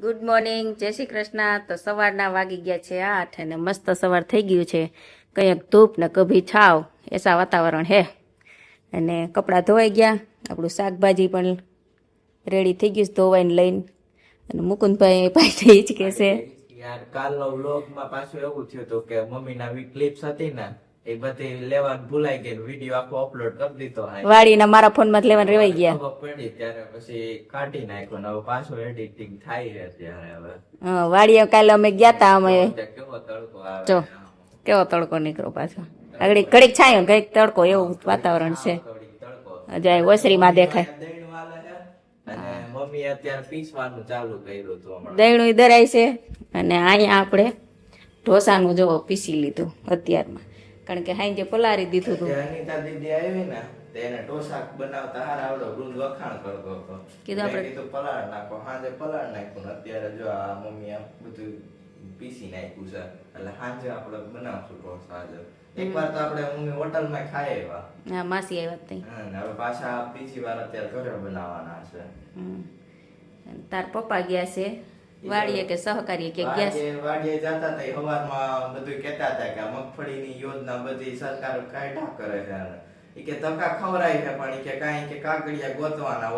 Good morning, જય શ્રી કૃષ્ણ. તો સવારના વાગી ગયા છે 8 અને મસ્ત સવાર થઈ ગયું છે. કંઈક ધૂપ ને કભી છાવ એસા વાતાવરણ હે. અને કપડાં ધોવાઈ ગયા, આપણું શાકભાજી પણ રેડી થઈ ગયું ધોવાઈને લઈને. અને મુકુંદભાઈ ભાઈ જ કે છે યાર કાલનો વ્લોગમાં પાછું એવું થયું હતું કે મમ્મીના વી ક્લિપ્સ હતી ને એ બધી લેવાનું ભૂલાઈ ગઈ, વિડીયો આખો અપલોડ કરી દીધો. વાડીના મારા ફોનમાં લેવાનું રેવાઈ ગયા. ખબર પડી ત્યારે પછી કાઢી નાખ્યો ને હવે પાછું એડિટિંગ થાય છે ત્યારે હવે. વાડીએ કાલે અમે ગયા તા. અમે કેવો તડકો આવે, જો કેવો તડકો નીકળ્યો પાછો. આગળ ઘડીક છાયો ઘડીક તડકો એવું વાતાવરણ છે. જાય ઓસરીમાં દેખાય. અને મમ્મી અત્યારે પીસવાનું ચાલુ કર્યું હતું હમણાં. દહીણું દરાય છે. અને અહીંયા આપણે ઢોસાનું જો પીસી લીધું અત્યારમાં, કારણ કે હાઈ જે પલારી દીધું હતું. અનિતા દીદી આવી ને તેને ઢોસા બનાવતા હાર આવડો વૃંદ વખાણ કરતો હતો. કીધું પલાળ નાખો, હાજે પલાળ નાખ્યું ને અત્યારે જો આ મમ્મી આ બધું પીસી નાખ્યું છે એટલે હાજે આપણે બનાવશું ઢોસા. આજે એકવાર તો આપણે મમ્મી હોટલમાં ખાઈ આવ્યા. હા, માસી આવ્યા તઈ. હવે પાછા બીજી વાર અત્યારે ઘરે બનાવવાના છે. તાર પપ્પા ગયા છે વાડીએ કે સહકારીએ કે ગયા છે. વાડીએ જતા હતા સવારમાં બધું કહેતા હતા કે મગફળીની યોજના બધી સરકાર કાઢ્યા કરે છે. ઈ કે ધક્કા ખવરાય છે પણ ઈ કે કાંઈ કે કાગળિયા ગોતવાના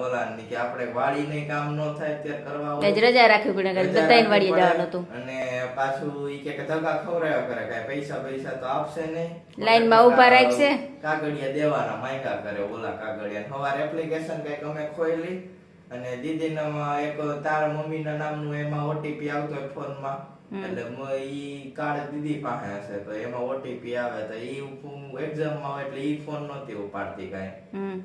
ઓલા ની કે આપણે વાડીને કામ ન થાય ત્યારે કરવા આજ રજા રાખવી પડે કે બધાને વાડીએ જવાનું હતું. અને પાછું ઈ કે ધક્કા ખવરાયા કરે કાંઈ પૈસા તો આપશે નહીં, લાઈનમાં ઊભા રાખશે, કાગળિયા દેવાના માંગ્યા કરે ઓલા કાગળિયા. સવારે એપ્લિકેશન કઈક અમે ખોલી અને દીદીના એક તાર મમ્મીના નામનું એમાં ઓટીપી આવતો હોય ફોનમાં, એટલે ઈ કાર્ડ દીદી પાસે હશે તો એમાં ઓટીપી આવે તો ઈ એક્ઝામ આવે એટલે ઈ ફોન નહોતી ઉપાડતી કાંઈ.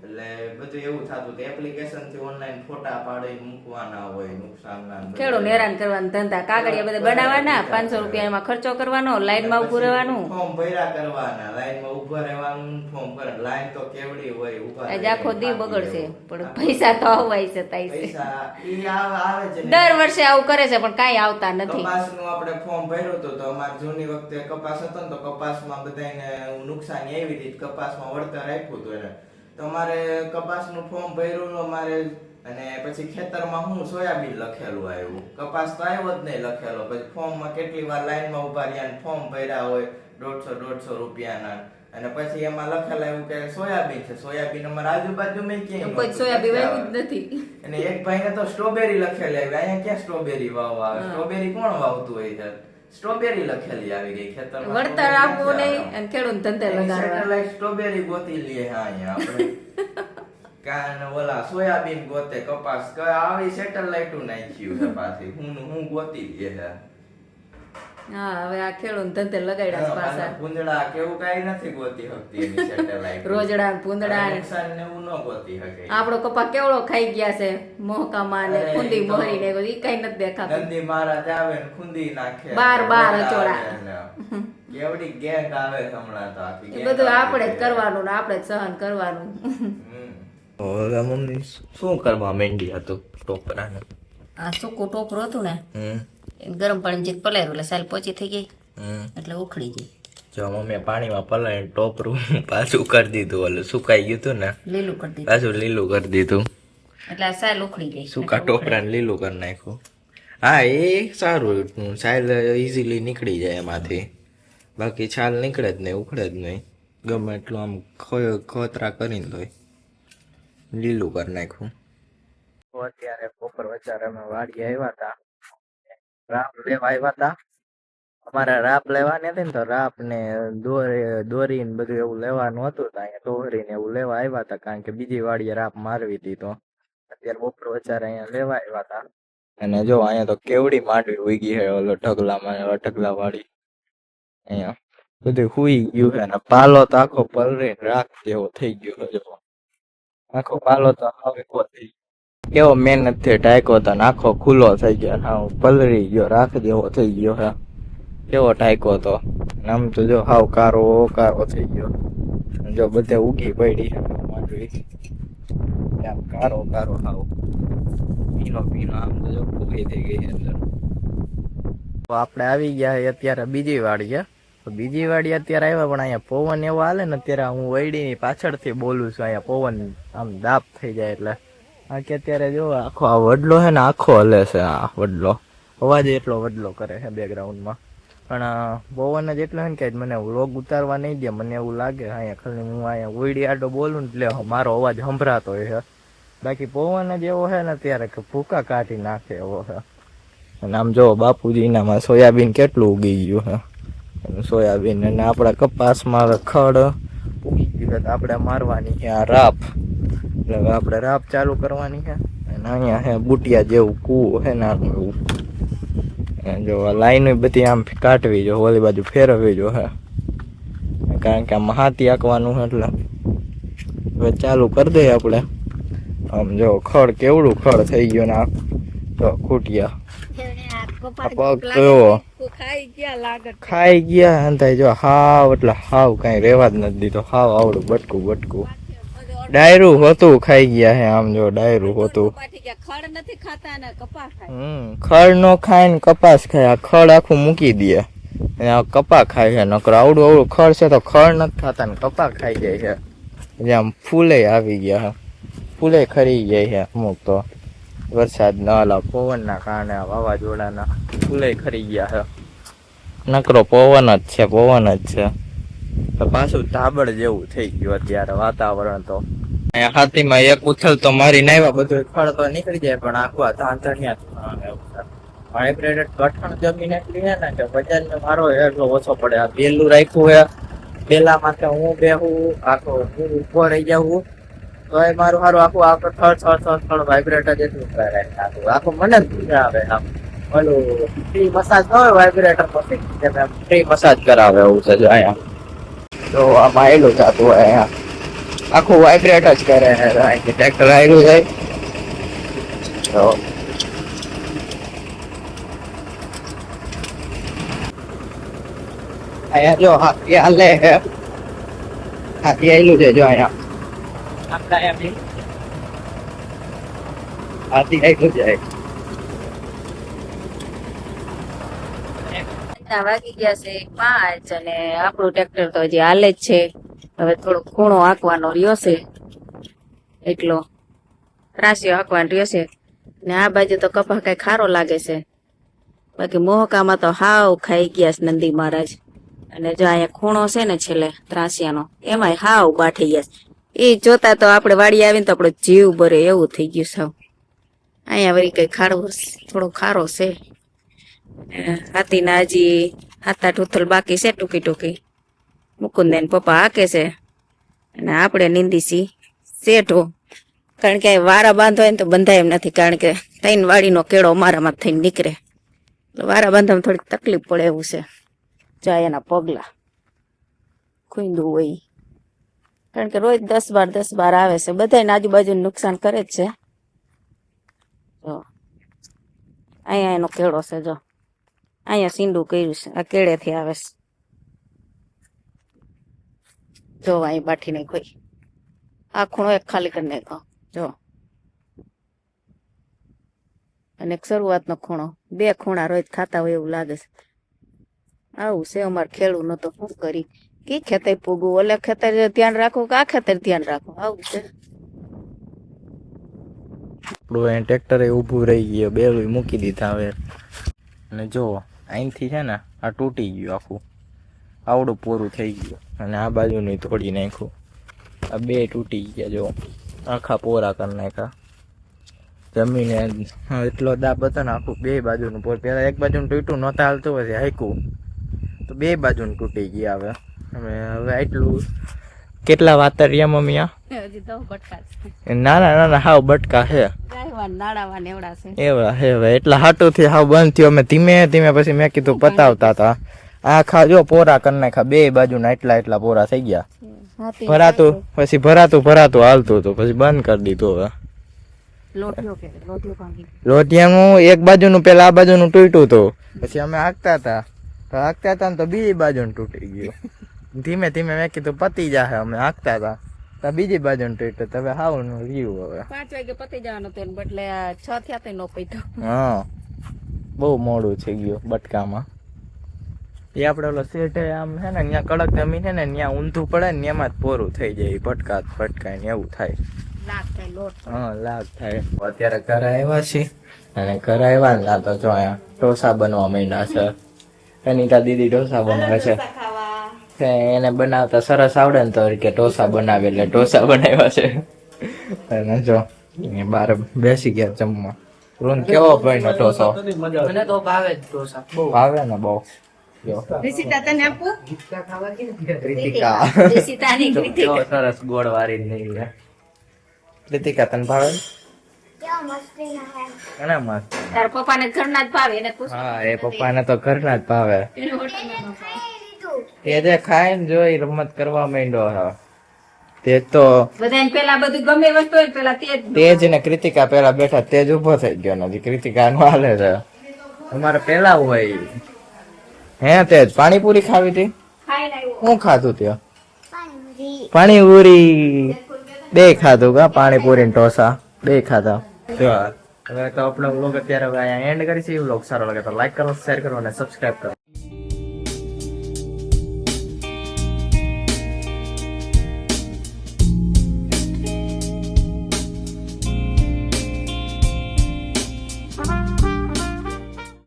એટલે બધું એવું થતું હતું એપ્લિકેશન થી ઓનલાઈન ફોટા પાડીને મૂકવાના હોય નુકસાનના. ખેડૂત હેરાન કરવાના ધંધા, કાગળિયા બધા બનાવવાના, 500 રૂપિયા એમાં ખર્ચો કરવાનો, લાઈનમાં ઉભું રહેવાનું, ફોર્મ ભર્યા કરવાના, લાઈનમાં ઉભા રહેવાનું, ફોર્મ ભરે. લાઈન તો કેવડી હોય ઉભા. આજ આખો દી બગડશે પણ પૈસા તો આવવાય છે. પૈસા ઈ આવે છે દર વર્ષે આવું કરે છે પણ કાંઈ આવતા નથી. કપાસનું આપણે ફોર્મ ભર્યું હતું તો અમારે જૂની વખતે કપાસ હતો ને તો કપાસમાં બધાને નુકસાન આવી હતી, કપાસમાં વળતર આપ્યું હતું એને. તો અમારે કપાસનું ફોર્મ ભર્યું અમારે, અને પછી ખેતરમાં હું સોયાબીન લખેલું આવ્યું, કપાસ તો આવ્યો જ નહીં લખેલો. પછી ફોર્મમાં કેટલી વાર લાઈનમાં ઉભા રહ્યા, ફોર્મ ભર્યા હોય 150 રૂપિયાના, અને પછી એમાં લખેલા એવું કે સોયાબીન છે. સોયાબીન અમારા આજુબાજુમાં ક્યાંય કોઈ સોયાબીન વાવ્યું જ નથી. અને એક ભાઈને તો સ્ટ્રોબેરી લખેલી આવી. અહીંયા ક્યાં સ્ટ્રોબેરી વાવવા આવે? સ્ટ્રોબેરી કોણ વાવતું હોય છે? સ્ટ્રોબેરી લખેલી આવી ગઈ ખેતરમાં. વળતર આપવું નહીં અને ખેડૂત ધંધે લગાડવા. સેટેલાઇટ સ્ટ્રોબેરી ગોતી લઈએ અહીંયા આપણે. કાન ઓલા સોયાબીન ગોતે, કપાસ આવી સેટેલાઇટ નાખ્યું છે પાછી. હું ગોતી લઈએ છે. હા, હવે આ ખેડૂત ધંધે લગાડ્યા પાછા. પૂંદડા કેવું કઈ નથી ગોતી શકતી એની સેટેલાઇટ. રોજડા પૂંદડા નુકસાન ને એવું ન ગોતી શકે. આપણો કપા કેવડો ખાઈ ગયા છે મોહકામાં ને ખુંદી મોહરી ને ઈ કઈ નથી દેખાતું. ગંદી મહારાજ આવે ને ખુંદી નાખે, બાર અચોડા કેવડી ગેંગ આવે હમણાં તો આખી. એ બધું આપણે જ કરવાનું ને આપણે જ સહન કરવાનું. ઓલા મમ્મી શું કરવા માંડી હતું ટોપરાને? આ સૂકું ટોપરું હતું ને ગરમ પાણી જીત પલાર્યું એટલે સાલ પોચી થઈ ગઈ એટલે ઉખડી ગઈ. જો મમ્મી પાણીમાં પલાળીને ટોપરું પાછું કરી દીધું, ઓલું સુકાઈ ગયું હતું ને લીલું કરી દીધું, પાછું લીલું કરી દીધું એટલે આ સાલ ઉખડી ગઈ. સૂકા ટોપરાને લીલું કરી નાખ્યું. હા, એ સારું, છાલ ઈઝીલી નીકળી જાય એમાંથી. બાકી છાલ નીકળે જ નહીં, ઉખડે જ નહીં. ગમે એટલું આમ ખોતરા કરીને તોય લીલું કરી નાખ્યું. અત્યારે બપોર વચારે અમે વાડી આવ્યા હતા, રાપ લેવા આવ્યા હતા. અમારે રાપ લેવાની હતી ને તો રાપ ને દોરી ને બધું એવું લેવાનું હતું તો અહીંયા દોરી ને એવું લેવા આવ્યા હતા, કારણ કે બીજી વાડીએ રાપ મારવી હતી. તો અત્યારે બપોર વચારે અહીંયા લેવા આવ્યા હતા. અને જો અહીંયા તો કેવડી માંડવી ઉગી છે, ઓલો ઢગલા વાળી અહીંયા બધું હુઈ ગયું છે. અને પાલો તો આખો પલરીને રાખ જેવો થઈ ગયો છે. આખો પાલો તો હવે કેવો મહેનત થી ટાઈકો હતો, આખો ખુલ્લો થઈ ગયો, હાવ પલરી ગયો, રાખ જેવો થઈ ગયો છે. કેવો ટાઈકો હતો, આમ તો જો હાવ કારો થઈ ગયો. જો બધે ઉગી પડી આમ કારો હાવ પીનો આમ તો જો ઉગી થઈ ગઈ અંદર. આપણે આવી ગયા અત્યારે બીજી વાડી. બીજી વાડી અત્યારે આવ્યા પણ અહીંયા પવન એવો હાલે ને અત્યારે હું વૈડી ની પાછળથી બોલું છું. અહીંયા પવન આમ દાપ થઈ જાય એટલે આ કે અત્યારે જો આખો આ વડલો છે ને આખો હલે છે. આ વડલો અવાજ એટલો વડલો કરે છે બેકગ્રાઉન્ડમાં. પણ પવન જ એટલો છે ને કે મને વ્લોગ ઉતારવા નહીં દે. મને એવું લાગે અહીંયા ખાલી હું અહીંયા ઉડી આડો બોલું ને એટલે મારો અવાજ સંભળાતો હોય છે. બાકી પવન જ એવો છે ને ત્યારે કે ભૂકા કાઢી નાખે એવો છે. અને આમ જો બાપુજીનામાં સોયાબીન કેટલું ઉગી ગયું છે. સોયાબીન અને આપણા કપાસમાં ખડ ઉગી ગયું છે. તો આપણે મારવાની છે આ રાપ. એટલે આપણે રાપ ચાલુ કરવાની છે. અને અહીંયા છે બુટિયા જેવું કૂવું છે નાનું એવું. જો લાઈન બધી આમ કાઢવી જો, ઓલી બાજુ ફેરવવી જો હે, કારણ કે આમાં હાથી આંકવાનું છે. એટલે હવે ચાલુ કરી દઈએ આપણે. આમ જો ખડ કેવડું ખડ થઈ ગયું ને આ તો ખૂટિયા પગ તો ખાઈ ગયા અંધાય જો હાવ. એટલે હાવ કઈ રેવા જ નથી દીધો. હાવ આવડું બટકું બટકું ડાયરું હતું ખાઈ ગયા હે. આમ જો ડાયરું હતું. ખડ નો ખાય ને કપાસ ખાય. આ ખડ આખું મૂકી દે અને આ કપા ખાય છે. નકર આવડું આવડું ખડ છે તો ખડ નથી ખાતા ને કપા ખાઈ જાય છે. એટલે આમ ફૂલે આવી ગયા છે. ફૂલે ખરી જાય છે અમુક તો વરસાદના ઓલા પવનના કારણે, વાવાઝોડાના ફૂલે ખરી ગયા છે. નકરો પવન જ છે, પવન જ છે. પાછું ધાબળ જેવું થઈ ગયું અત્યારે વાતાવરણ. તો અહીંયા હાથીમાં એક ઉથલ તો મારી નાવ્યા, બધું ખડ તો નીકળી જાય પણ આખું ધાંધણિયા વાઇબ્રેટેડ કઠણ જમીન એટલી છે ને કે બજારનો મારો એટલો ઓછો પડે. આ બેલું રાખ્યું હે, બેલા માટે હું બેહું આખો હું ઉભો રહી જાઉં તો એ મારું સારું આખું આખું થડ વાઇબ્રેટર જેટલું કરે આખું. મને જ મજા આવે. આમ ઓલું ફ્રી મસાજ ન હોય વાઇબ્રેટર પછી ફ્રી મસાજ કરાવે એવું છે. જો અહીંયા તો આમાં આવેલું થતું હોય અહીંયા આખું વાઇબ્રેટ જ કરે. અહીંથી ટ્રેક્ટર આવેલું જાય તો અહીંયા જો હાથી હાલે હાથી આવેલું છે. જો અહીંયા હાથી આવેલું જાય. વાગી ગયા છે 5 અને આપણું ટ્રેક્ટર તો હજી હાલે જ છે. હવે થોડો ખૂણો આંકવાનો રહ્યો છે, એટલો ત્રાસીઓ આંકવાનો રહ્યો છે. ને આ બાજુ તો કપા કઈ ખારો લાગે છે. બાકી મોહકામાં તો હાવ ખાઈ ગયા છે નંદી મહારાજ. અને જો અહીંયા ખૂણો છે ને છેલ્લે ત્રાસિયાનો, એમાં હાવ બાઠી ગયા છે. એ જોતા તો આપણે વાડી આવીને તો આપણો જીવ બરે એવું થઈ ગયું સાવ. અહીંયા વળી કઈ ખારો થોડો ખારો છે. હાથીના હજી 7-8 ઉથલ બાકી છે ટૂંકી ટૂંકી. મુકુંદ ને પપ્પા હાકે છે અને આપણે નીંદીસી શેઠો. કારણ કે વારા બાંધો હોય ને તો બંધાય એમ નથી, કારણ કે 3 વાડીનો કેળો અમારામાં થઈને નીકળે. વારા બાંધવામાં થોડીક તકલીફ પડે એવું છે. જાય એના પગલા ખૂંદું હોય, કારણ કે રોજ 10-12 આવે છે. બધાને આજુબાજુનું નુકસાન કરે જ છે. જો અહીંયા એનો કેળો છે. જો અહીંયા સીંડું કર્યું છે, આ કેળેથી આવે છે. જો અહીં બાઠી નહીં કોઈ. આ ખૂણો એક ખાલી કરી નાખો જો. અને એક શરૂઆતનો ખૂણો. 2 ખૂણા રોજ ખાતા હોય એવું લાગે છે. આવું છે અમારે ખેડૂત નો તો શું કરી કે ખેતર પૂગવું, ઓલે ખેતર ધ્યાન રાખવું કે આ ખેતર ધ્યાન રાખવું, આવું છે. આપણું ટ્રેક્ટર ઊભું રહી ગયું, બેલું મૂકી દીધા હવે. અને જો અહીંથી છે ને આ તૂટી ગયું આખું, આવડું પૂરું થઈ ગયું. અને આ બાજુનું તોડી નાખ્યું. આ 2 તૂટી ગયા જો, આખા પોરા કરી નાખ્યા. જમીને એટલો દાબ હતો ને આખું 2 બાજુનું પોર. પેલા એક બાજુનું તૂટ્યું નહોતા હાલતું, પછી હાઈકું તો 2 બાજુનું તૂટી ગયા. હવે આટલું કેટલા વાતરિયા મમ્મી? નાના હાવ બટકા છે એવડા હે. હવે એટલા હાટું થી હાવ બંધ થયો. અમે ધીમે ધીમે પછી મેં કીધું પતાવતા હતા. આખા જો પોરા કરી નાખા 2 બાજુના એટલા પોરા થઈ ગયા. ભરાતું પછી ભરાતું હાલતું હતું, પછી બંધ કરી દીધું. હવે લોટિયાનું એક બાજુનું પેલા આ બાજુનું તૂટ્યું હતું, પછી અમે હાંકતા હતા ને તો બીજી બાજુનું તૂટી ગયું. ધીમે ધીમે મેં કીધું પતી જાહે. અમે હાંકતા હતા તો બીજી બાજુનું તૂટ્યું. હવે હાવ નું રહ્યું. હવે 5 વાગે પતી જવાનું હતું, બદલે 6 થયા તો નો પૈતો. હા, બહુ મોડું થઈ ગયું બટકામાં. એ આપડે ઓલો શેઠે આમ છે ને ત્યાં કડક જમીન છે ને ત્યાં ઊંધું પડે ને એમાં જ પોરું થઈ જાય. ભટકાય ને એવું થાય. લાખ થાય લોટ. હા લાખ થાય. અત્યારે ઘરે આવ્યા છીએ અને ઘરે આવ્યા ને તો જો અહીંયા ઢોસા બનવા માંડ્યા છે. અનિતા દીદી ઢોસા બનાવે છે. કે એને બનાવતા સરસ આવડે ને તો કે ઢોસા બનાવે એટલે ઢોસા બનાવ્યા છે. અને જો એ બાર બેસી ગયા જમવા. રૂન કેવો ભાઈનો ઢોસો? મને તો ભાવે જ ઢોસા બહુ. ભાવે ને બહુ. જો રિસિતા તને આપું? કૃતિકા રિસિતાની જો કૃતિકા. કેવો સરસ ગોળ વાળી નહીં છે. કૃતિકા તને ભાવે? ઘણા મસ્ત. તારા પપ્પાને ઘરના જ ભાવે એને પૂછ. હા એ પપ્પાને તો ઘરના જ ભાવે. એને હોટલમાં ન ભાવે. તે જે ખાઈને જોઈ રમત કરવા માંડ્યો હા. તે તો બધાને પેલા બધું ગમે વસ્તુ હોય પેલા તે જ તેજ ને કૃતિકા પેલા બેઠા તેજ ઉભો થઈ ગયો નથી. કૃતિકા નું હાલે છે અમારે પેલા હોય. હે તેજ પાણીપુરી ખાવી હતી? ખાઈને આવ્યો. શું ખાધું ત્યાં? પાણીપુરી બે ખાધું કા? પાણીપુરી ને ઢોસા બે ખાધા. જો હવે તો આપણો વ્લોગ અત્યારે હવે અહીંયા એન્ડ કરી છે. વ્લોગ સારો લાગે તો લાઈક કરો, શેર કરો અને સબસ્ક્રાઇબ કરો.